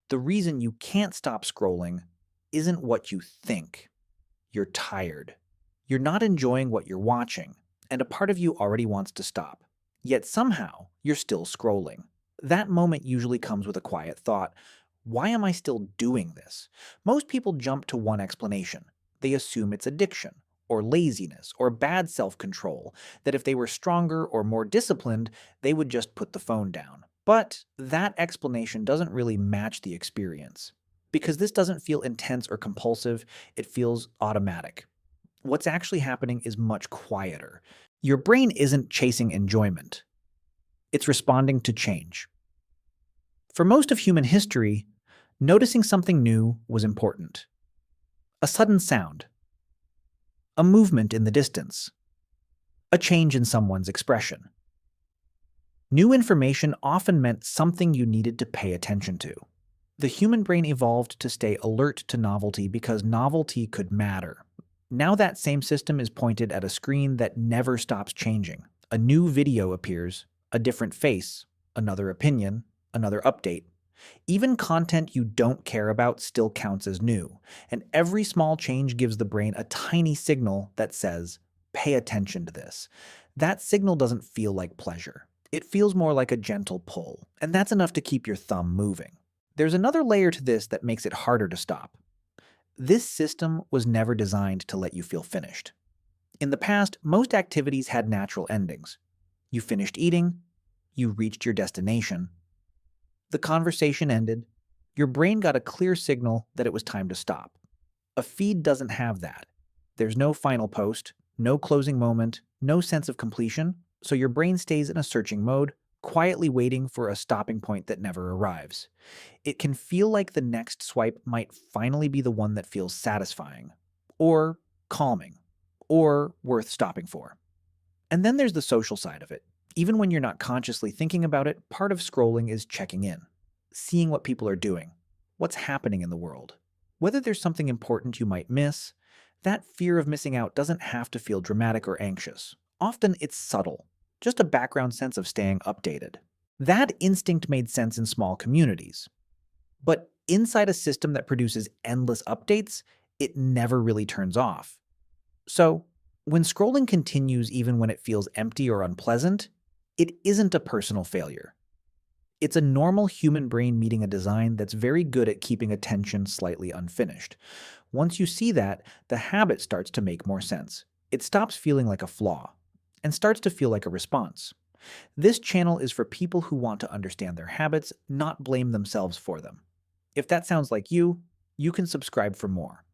The reason you can't stop scrolling isn't what you think. You're tired. You're not enjoying what you're watching, and a part of you already wants to stop. Yet somehow, you're still scrolling. That moment usually comes with a quiet thought: why am I still doing this? Most people jump to one explanation. They assume it's addiction, or laziness, or bad self control, that if they were stronger or more disciplined, they would just put the phone down. But that explanation doesn't really match the experience. Because this doesn't feel intense or compulsive, it feels automatic. What's actually happening is much quieter. Your brain isn't chasing enjoyment, it's responding to change. For most of human history, noticing something new was important. A sudden sound, a movement in the distance, a change in someone's expression. New information often meant something you needed to pay attention to. The human brain evolved to stay alert to novelty because novelty could matter. Now that same system is pointed at a screen that never stops changing. A new video appears, a different face, another opinion, another update. Even content you don't care about still counts as new, and every small change gives the brain a tiny signal that says, pay attention to this. That signal doesn't feel like pleasure. It feels more like a gentle pull, and that's enough to keep your thumb moving. There's another layer to this that makes it harder to stop. This system was never designed to let you feel finished. In the past, most activities had natural endings. You finished eating, you reached your destination, the conversation ended, your brain got a clear signal that it was time to stop. A feed doesn't have that. There's no final post, no closing moment, no sense of completion, so your brain stays in a searching mode, quietly waiting for a stopping point that never arrives. It can feel like the next swipe might finally be the one that feels satisfying, or calming, or worth stopping for. And then there's the social side of it. Even when you're not consciously thinking about it, part of scrolling is checking in, seeing what people are doing, what's happening in the world. Whether there's something important you might miss, that fear of missing out doesn't have to feel dramatic or anxious. Often it's subtle, just a background sense of staying updated. That instinct made sense in small communities. But inside a system that produces endless updates, it never really turns off. So, when scrolling continues even when it feels empty or unpleasant, it isn't a personal failure. It's a normal human brain meeting a design that's very good at keeping attention slightly unfinished. Once you see that, the habit starts to make more sense. It stops feeling like a flaw and starts to feel like a response. This channel is for people who want to understand their habits, not blame themselves for them. If that sounds like you can subscribe for more.